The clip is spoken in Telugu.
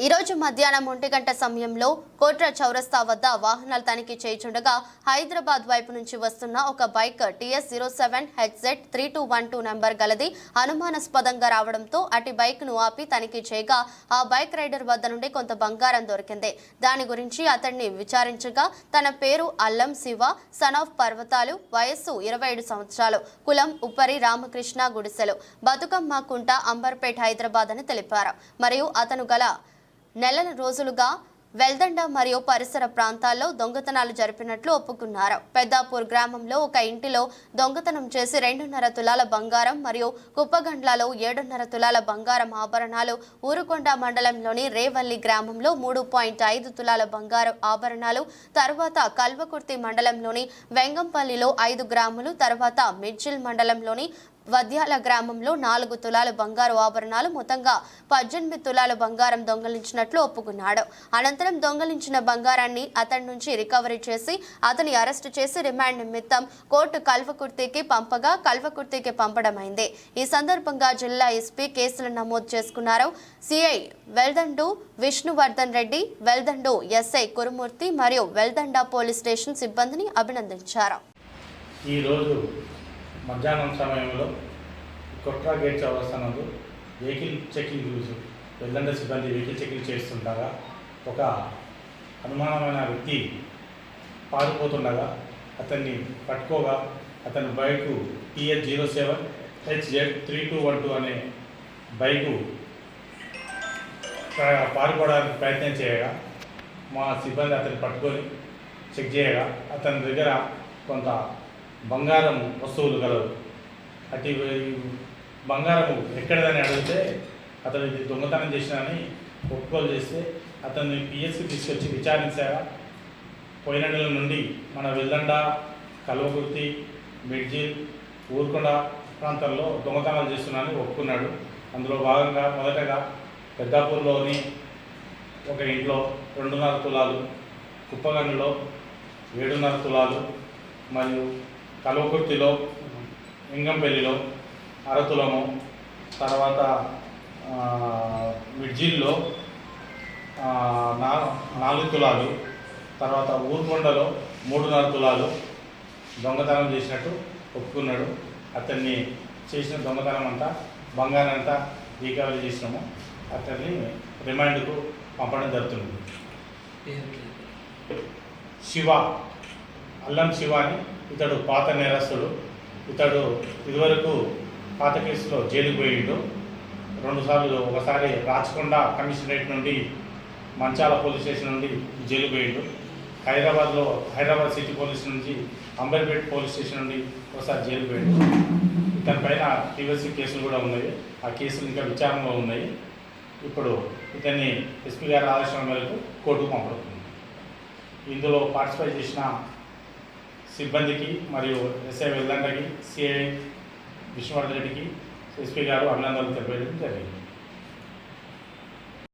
ఈ రోజు మధ్యాహ్నం 1 గంట సమయంలో కోట్ర చౌరస్తా వద్ద వాహనాలు తనిఖీ చేయుచుండగా హైదరాబాద్ వైపు నుంచి వస్తున్న ఒక బైక్ TS07HZ3212 నంబర్ గలది అనుమానాస్పదంగా రావడంతో అటు బైక్ ను ఆపి తనిఖీ చేయగా ఆ బైక్ రైడర్ వద్ద నుండి కొంత బంగారం దొరికింది. దాని గురించి అతన్ని విచారించగా తన పేరు అల్లం శివ, సన్ ఆఫ్ పర్వతాలు, వయస్సు 27 సంవత్సరాలు, కులం ఉప్పరి రామకృష్ణ గుడిసెలు, బతుకమ్మ కుంట, అంబర్పేట్, హైదరాబాద్ అని తెలిపారు. మరియు అతను గల నెలల రోజులుగా వెల్దండ మరియు పరిసర ప్రాంతాల్లో దొంగతనాలు జరిపినట్లు ఒప్పుకున్నారు. పెద్దాపూర్ గ్రామంలో ఒక ఇంటిలో దొంగతనం చేసి 2.5 తులాల బంగారం మరియు కుప్పగండ్లలో 7.5 తులాల బంగారం ఆభరణాలు, ఊరుకొండ మండలంలోని రేవల్లి గ్రామంలో 3.5 తులాల బంగారం ఆభరణాలు, తర్వాత కల్వకుర్తి మండలంలోని వెంగంపల్లిలో 5 గ్రాములు, తర్వాత మిర్జిల్ మండలంలోని వద్యాల గ్రామంలో 4 తులాల బంగారు ఆభరణాలు, మొత్తంగా 18 తులాల బంగారం దొంగలించినట్లు ఒప్పుకున్నాడు. అనంతరం దొంగలించిన బంగారాన్ని అతడి నుంచి రికవరీ చేసి అతని అరెస్టు చేసి రిమాండ్ నిమిత్తం కోర్టు కల్వకుర్తికి పంపడమైంది. ఈ సందర్భంగా జిల్లా ఎస్పీ కేసులు నమోదు చేసుకున్నారు. సిఐ వెల్దండు విష్ణువర్ధన్ రెడ్డి, వెల్దండు ఎస్ఐ కురుమూర్తి మరియు వెల్దండ పోలీస్ స్టేషన్ సిబ్బందిని అభినందించారు. మధ్యాహ్నం సమయంలో కొట్రా గేట్ చౌరస్తా నందు వెహికల్ చెకింగ్ వెల్దండ సిబ్బంది వెహికల్ చెకింగ్ చేస్తుండగా ఒక అనుమానమైన వ్యక్తి పారిపోతుండగా అతన్ని పట్టుకోగా అతని బైకు TS07HZ3212 అనే బైకు పారిపోవడానికి ప్రయత్నం చేయగా మా సిబ్బంది అతన్ని పట్టుకొని చెక్ చేయగా అతని దగ్గర కొంత బంగారం వస్తువులు కలవు. అటు బంగారము ఎక్కడదని అడిగితే అతను ఇది దొంగతనం చేసినని ఒప్పుకోలు చేస్తే అతన్ని పిఎస్కి తీసుకొచ్చి విచారించాగా పోయిన నెల నుండి మన వెల్దండ, కల్వకుర్తి, మిర్జిల్, ఊరుకొండ ప్రాంతాల్లో దొంగతనాలు చేస్తున్నానని ఒప్పుకున్నాడు. అందులో భాగంగా మొదటగా పెద్దాపూర్లోని ఒక ఇంట్లో 2.5 తులాలు, కుప్పగండ్లో 7.5 తులాలు మరియు కల్వకుర్తిలో లింగంపల్లిలో 1/2 తులము, తర్వాత మిర్జిల్లో 4 తులాలు, తర్వాత ఊరుకొండలో 3.5 తులాలు దొంగతనం చేసినట్టు ఒప్పుకున్నాడు. అతన్ని చేసిన దొంగతనం అంతా బంగారం అంతా రికవరీ చేసినాము. అతన్ని రిమాండ్కు పంపడం జరుగుతుంది. శివ, అల్లం శివ అని ఇతడు పాత నేరస్తుడు. ఇతడు ఇదివరకు పాత కేసులో జైలుకు పోయిండు 2 సార్లు. ఒకసారి రాచకొండ కమిషనరేట్ నుండి మంచాల పోలీస్ స్టేషన్ నుండి జైలుకు పోయిండు. హైదరాబాద్ సిటీ పోలీస్ నుంచి అంబర్పేట్ పోలీస్ స్టేషన్ నుండి ఒకసారి జైలుకు పోయిండు. ఇతని పైన ప్రీవియస్ కేసులు కూడా ఉన్నాయి. ఆ కేసులు ఇంకా విచారణలో ఉన్నాయి. ఇప్పుడు ఇతన్ని ఎస్పీ గారి ఆదేశం మేరకు కోర్టుకు పంపడుతుంది. ఇందులో పార్టిసిపేట్ చేసిన సిబ్బందికి మరియు ఎస్ఐ వెల్దండకి, సిఐ విష్ణువర్ధన్ రెడ్డికి ఎస్పీ గారు అభినందనలు తెలియజేయడం జరిగింది.